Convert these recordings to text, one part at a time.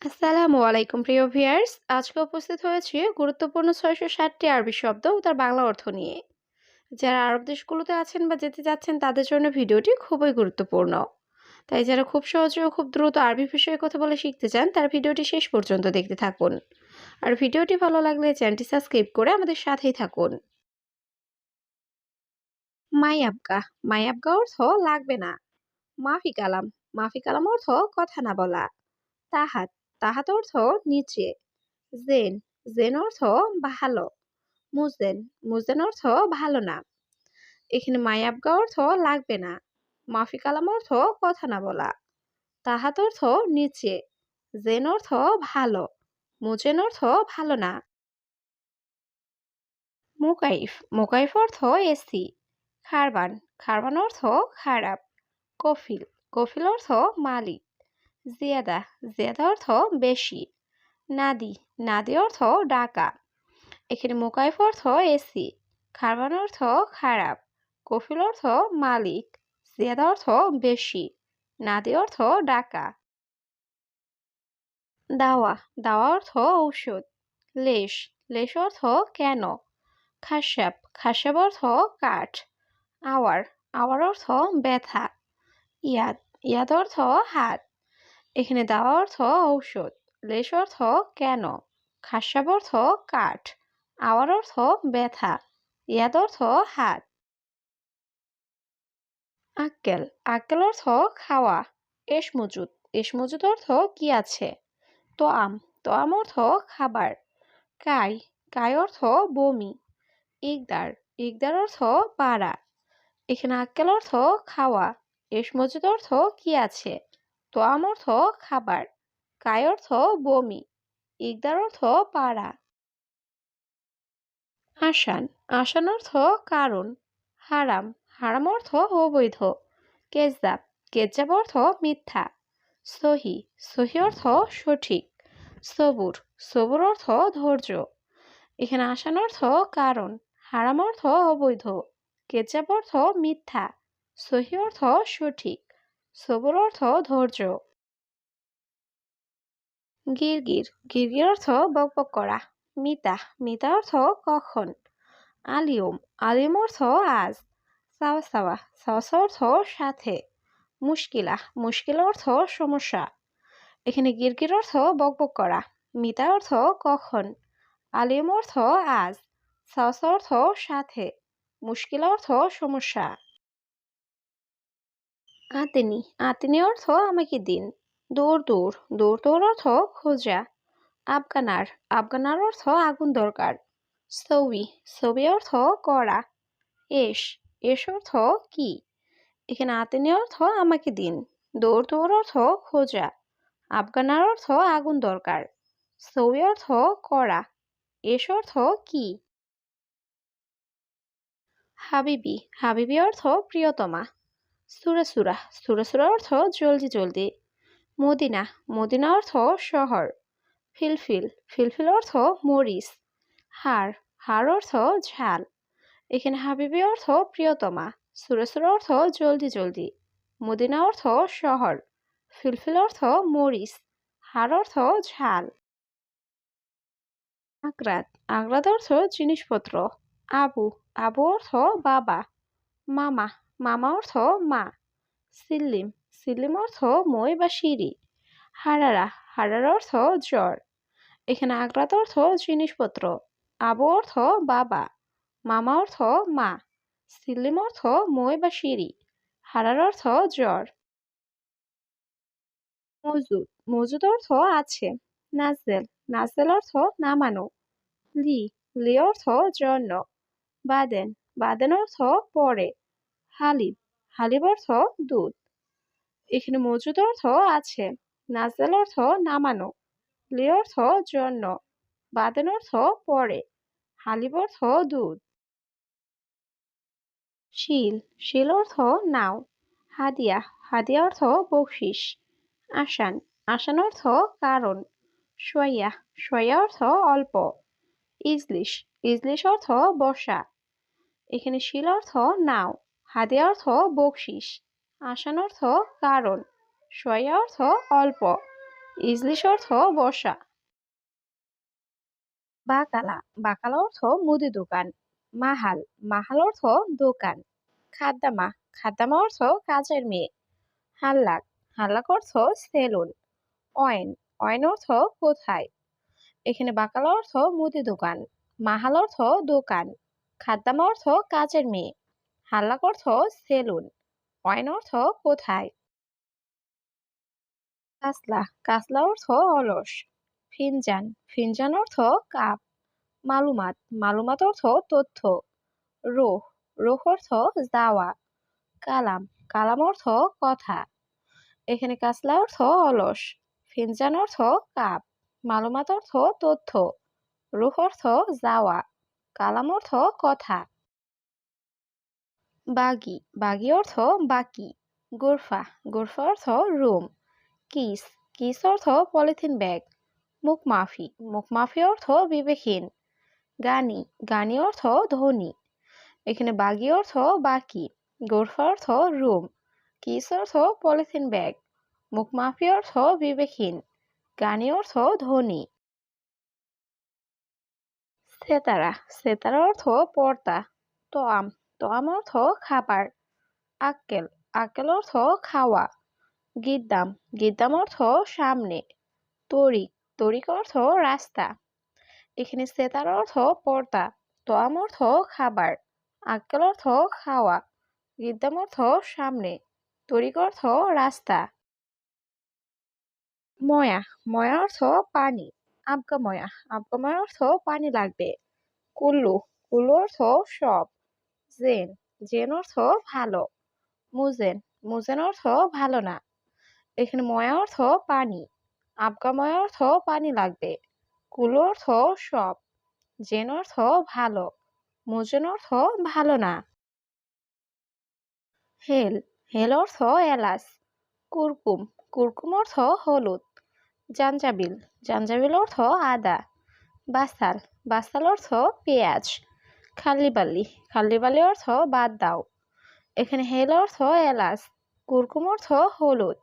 আসসালামু আলাইকুম প্রিয় ভিউয়ার্স, আজকে উপস্থিত হয়েছি গুরুত্বপূর্ণ ৬৬০টি আরবি শব্দ ও তার বাংলা অর্থ নিয়ে। যারা আরব দেশগুলোতে আছেন বা যেতে যাচ্ছেন তাদের জন্য ভিডিওটি খুবই গুরুত্বপূর্ণ। তাই যারা খুব সহজে ও খুব দ্রুত আরবি বিষয়ে কথা বলে শিখতে চান তার ভিডিওটি শেষ পর্যন্ত দেখতে থাকুন। আর ভিডিওটি ভালো লাগলে চ্যানেলটি সাবস্ক্রাইব করে আমাদের সাথেই থাকুন। মাইয়াবকা মাইয়াবকা অর্থ লাগবে না। মাফি কালাম মাফি কালাম অর্থ কথা না বলা। তাহাত তাহাত অর্থ নিচে। জেন জেন অর্থ ভালো। মুজেন মুজেন অর্থ ভালো না। এখানে মায়াবগা অর্থ লাগবে না। মাফি কালাম অর্থ কথা না বলা। তাহাত অর্থ নিচে। জেন অর্থ ভালো। মুজেন অর্থ ভালো না। মোকাইফ মোকাইফ অর্থ এসি। খারবান খারবান অর্থ খারাপ। কফিল কফিল অর্থ মালিক। জিয়াদা জিয়াদা অর্থ বেশি। নাদি নাদি অর্থ ডাকা। এখানে মোকাইফ অর্থ এসি। খারবান অর্থ খারাপ। কফিল অর্থ মালিক। জিয়াদা অর্থ বেশি। নাদি অর্থ ডাকা। দাওয়া দাওয়া অর্থ ঔষধ। লেশ লেশ অর্থ কেন। খাসাব খাসাব অর্থ কাঠ। আওয়ার আওয়ার অর্থ ব্যথা। ইয়াদ ইয়াদ অর্থ হাত। এখানে দাওয়া অর্থ ঔষধ। লেশ অর্থ কেন। খাসাব অর্থ কাঠ। আওয়ার অর্থ ব্যথা। ইয়াদ অর্থ হাত। আক্কেল আক্কেল অর্থ খাওয়া। এস মজুদ এস মজুদ অর্থ কি আছে। তোয়াম তোয়াম অর্থ খাবার। কাই কাই অর্থ বমি। ইকদার ইকদার অর্থ পাড়া। এখানে আক্কেল অর্থ খাওয়া। এস মজুদ অর্থ কি আছে। তোয়াম অর্থ খাবার। কাই অর্থ বমি। ইকদার অর্থ পাড়া। আসান আসান অর্থ কারণ। হারাম হারাম অর্থ অবৈধ। কেজাব কেজাব অর্থ মিথ্যা। সহি সহি অর্থ সঠিক। সবুর সবুর অর্থ ধৈর্য। এখানে আসান অর্থ কারণ। হারাম অর্থ অবৈধ। কেজাব অর্থ মিথ্যা। সহি অর্থ সঠিক। সবুর অর্থ ধৈর্য। গিরগির গিরগির অর্থ বকবক করা। মিতা মিতা অর্থ কখন। আলিয়ম আলিয়ম অর্থ আজ। সাওয়া সাওয়া সাওয়া সাওয়া অর্থ সাথে। মুশকিলা মুশকিল অর্থ সমস্যা। এখানে গিরগির অর্থ বকবক করা। মিতা অর্থ কখন। আলিম অর্থ আজ। সাওয়া সাওয়া অর্থ সাথে। মুশকিল অর্থ সমস্যা। আতেনি আতেনি অর্থ আমাকে দিন। দৌড় দৌড় দৌড় দৌড় অর্থ খোঁজা। আফগানার আফগানার অর্থ আগুন দরকার। সৌই সৌই অর্থ করা। এস এস অর্থ কি। এখানে আতেনি অর্থ আমাকে দিন। দৌড় দৌড় অর্থ খোঁজা। আফগানার অর্থ আগুন দরকার। সৌই অর্থ করা। এস অর্থ কি। হাবিবি হাবিবি অর্থ প্রিয়তমা। সুরা সুরা সুরা সুরা অর্থ জলদি জলদি। মদিনা মদিনা অর্থ শহর। ফিলফিল ফিলফিল অর্থ মরিচ। হাড় হাড় অর্থ ঝাল। এখানে হাবিবি অর্থ প্রিয়তমা। সুরা সুরা অর্থ জলদি জলদি। মদিনা অর্থ শহর। ফিলফিল অর্থ মরিচ। হাড় অর্থ ঝাল। আগ্রাত আগ্রাত অর্থ জিনিসপত্র। আবু আবু অর্থ বাবা। মামা মামা অর্থ মা। সিল্লিম সিল্লিম অর্থ মই বা সিঁড়ি। হারারা হারারা অর্থ জ্বর। এখানে আগ্রাত অর্থ জিনিসপত্র। আবু অর্থ বাবা। মামা অর্থ মা। সিল্লিম অর্থ মই বা সিঁড়ি। হারার অর্থ জ্বর। মজুদ মজুদ অর্থ আছে। নাজেল নাজেল অর্থ নামানো। লি লি অর্থ জন্য। বাদেন বাদেন অর্থ পরে। হালিব হালিব অর্থ দুধ। এখানে মজুদ অর্থ আছে। নাজেল অর্থ নামানো। লি অর্থ জন্য। বাদেন অর্থ পরে। হালিব অর্থ দুধ। শিল শিল অর্থ নাও। হাদিয়া হাদিয়া অর্থ বকশিস। আসান আসান অর্থ কারণ। সোয়া সোয়া অর্থ অল্প। ইজলিশ ইজলিশ অর্থ বসা। এখানে শিল অর্থ নাও। হাদিয়া অর্থ বকশিস। আসান অর্থ কারণ। সোয়া অর্থ অল্প। ইজলিশ অর্থ বসা। বাকালা, বাকালা অর্থ মুদি দোকান। মাহাল, মাহাল অর্থ দোকান। খাদ্দামা, খাদ্দামা অর্থ কাজের মেয়ে। হাল্লাক, হাল্লাক অর্থ সেলুন। অয়েন, অয়েন অর্থ কোথায়। এখানে বাকালা অর্থ মুদি দোকান, মাহাল অর্থ দোকান, খাদ্দামা অর্থ কাজের মেয়ে, হাল্লাক অর্থ সেলুন, অয়েন অর্থ কোথায়। কাসলা, কাসলা অর্থ অলস। ফিনজান, ফিনজান অর্থ কাপ। মালুমাত, মালুমাত অর্থ তথ্য। রোহ, রোহ অর্থ যাওয়া। কালাম, কালাম অর্থ কথা। এখানে কাসলা অর্থ অলস, ফিনজান অর্থ কাপ, মালুমাত অর্থ তথ্য, রুহ অর্থ যাওয়া, কালাম অর্থ কথা। বাগি, বাগি অর্থ বাকি। গোরফা, গোরফা অর্থ রুম। কিস, কিস অর্থ পলিথিন ব্যাগ। মুখ মাফি, মুখ মাফি অর্থ বিবেকহীন। গানি, গানি অর্থ ধনী। এখানে বাগি অর্থ বাকি, গোরফা অর্থ রুম, কিস অর্থ পলিথিন ব্যাগ, মুখ মাফি অর্থ বিবেকহীন, গানি অর্থ ধনী। সেতারা, সেতারা অর্থ পর্দা। তোয়াম, তোয়াম অর্থ খাবার। আক্কেল, আক্কেল অর্থ খাওয়া। গিদ্দাম, গিদ্দাম অর্থ সামনে। তরিক, তরিক অর্থ রাস্তা। এখানে সেতার অর্থ পর্দা, তোয়াম অর্থ খাবার, আক্কেল অর্থ খাওয়া, গিদ্দাম অর্থ সামনে, তরিক অর্থ রাস্তা। ময়া, ময়া অর্থ পানি। আবগা ময়া, আবগা ময়া অর্থ পানি লাগবে। কুল্লু, কুল্লু অর্থ সব। জেন, জেন অর্থ ভালো। মুজেন, মুজেন অর্থ ভালো না। এখানে ময়া অর্থ পানি, আবগা ময়া অর্থ পানি লাগবে, কুলো অর্থ সব, জেন অর্থ ভালো, মুজেন অর্থ ভালো না। হেল, হেল অর্থ এলাচ। কুরকুম, কুরকুম অর্থ হলুদ। জাঞ্জাবিল, জাঞ্জাবিল অর্থ আদা। বাসাল, বাসাল অর্থ পেঁয়াজ। খাল্লিবাল্লি, খাল্লিবাল্লি অর্থ বাদ দাও। এখানে হেল অর্থ এলাচ, কুরকুম অর্থ হলুদ,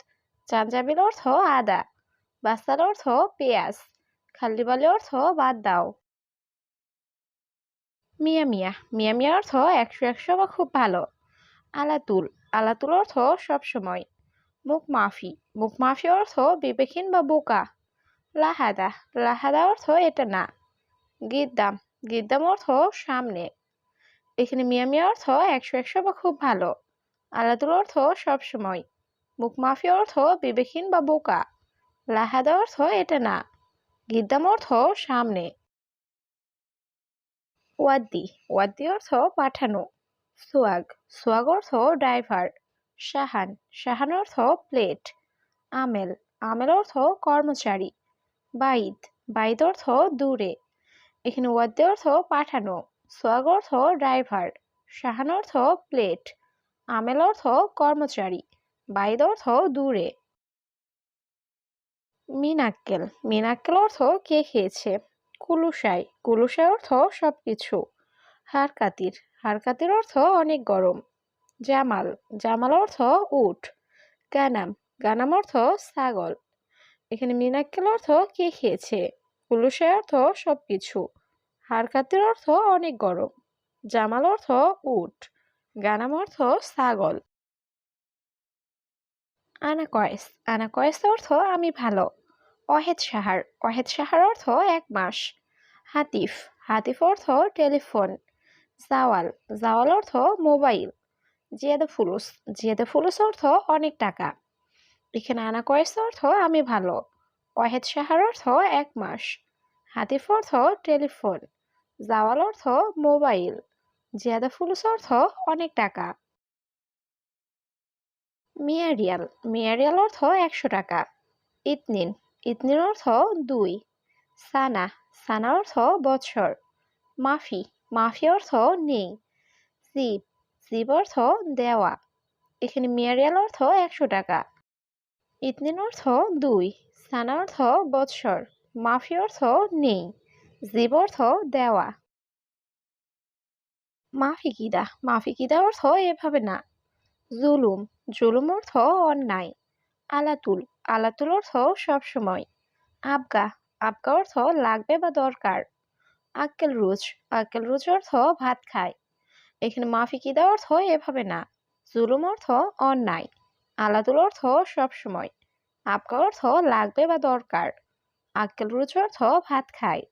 জাঞ্জাবিল অর্থ আদা, বাসাল অর্থ পেঁয়াজ, খাল্লিবালি অর্থ বাদ দাও। মিয়া মিয়া, মিয়া মিয়া অর্থ একশো একশো বা খুব ভালো। আলাতুল, আলাতুল অর্থ সবসময়। মুখ মাফি, মুখ মাফি অর্থ বিবেকহীন বা বোকা। লাহাদা, লাহাদা অর্থ এটা না। গিদ্দাম, গিদ্দাম অর্থ সামনে। এখানে মিয়া মিয়া অর্থ একশো একশো বা খুব ভালো। আলাতুল অর্থ সবসময়। মুখ মাফি অর্থ বিবেকহীন বা বোকা। লাহাদা অর্থ এটা না। গিদ্দাম অর্থ সামনে। ওয়াদ্দি, ওয়াদ্দি অর্থ পাঠানো। সোয়াগ, সোয়াগ অর্থ ড্রাইভার। সাহান, সাহান অর্থ প্লেট। আমেল, আমেল অর্থ কর্মচারী। বাইদ, বাইদ অর্থ দূরে। এখানে ওয়াদ্দি অর্থ পাঠানো, সোয়াগ অর্থ ড্রাইভার, সাহান অর্থ প্লেট, আমেল অর্থ কর্মচারী, বাইদ অর্থ দূরে। মিনাক্কেল, মিনাক্কেল অর্থ কে খেয়েছে। কুলুসাই, কুলুসাই অর্থ সবকিছু। হারকাতির, হারকাতির অর্থ অনেক গরম। জামাল, জামাল অর্থ উট। গানাম, গানাম অর্থ ছাগল। এখানে মিনাক্কেল অর্থ কে খেয়েছে, কুলুসাই অর্থ সবকিছু, হারকাতির অর্থ অনেক গরম, জামাল অর্থ উট, গানাম অর্থ ছাগল। আনা কয়েস, আনা কয়েস অর্থ আমি ভালো। অহেদ সাহার, অহেদ সাহার অর্থ এক মাস। হাতিফ, হাতিফ অর্থ টেলিফোন। জাওয়াল, জাওয়াল অর্থ মোবাইল। জিয়াদা ফুলুস, জিয়াদা ফুলুস অর্থ অনেক টাকা। এখানে আনা কয়েস অর্থ আমি ভালো, ওয়াহেদ সাহার অর্থ এক মাস, হাতিফ অর্থ টেলিফোন, জাওয়াল অর্থ মোবাইল, জিয়াদা ফুলুস অর্থ অনেক টাকা। মিয়ারিয়াল, মিয়ারিয়াল অর্থ 100 টাকা। ইতনিন, ইতনিন অর্থ 2। সানা, সানা অর্থ বছর। মাফি, মাফি অর্থ নেই। জিব, জিব অর্থ দেওয়া। এখানে মিয়ারিয়াল অর্থ 100 টাকা, ইতনিন অর্থ 2, সানা অর্থ বৎসর, মাফি অর্থ নেই, জিব অর্থ দেওয়া। মাফিকিদা, মাফিকিদা অর্থ এভাবে না। জুলুম, জুলুম অর্থ অন্যায়। আলাতুল, আলাতুল অর্থ সবসময়। আবগা, আবগা অর্থ লাগবে বা দরকার। আক্কেল রুজ অর্থ ভাত খায়। এখানে মাফিকিদা অর্থ এভাবে না। জুলুম অর্থ অন্যায়। আলাতুল অর্থ সবসময়। আবগা অর্থ লাগবে বা দরকার। আক্কেল রুজ অর্থ ভাত খায়।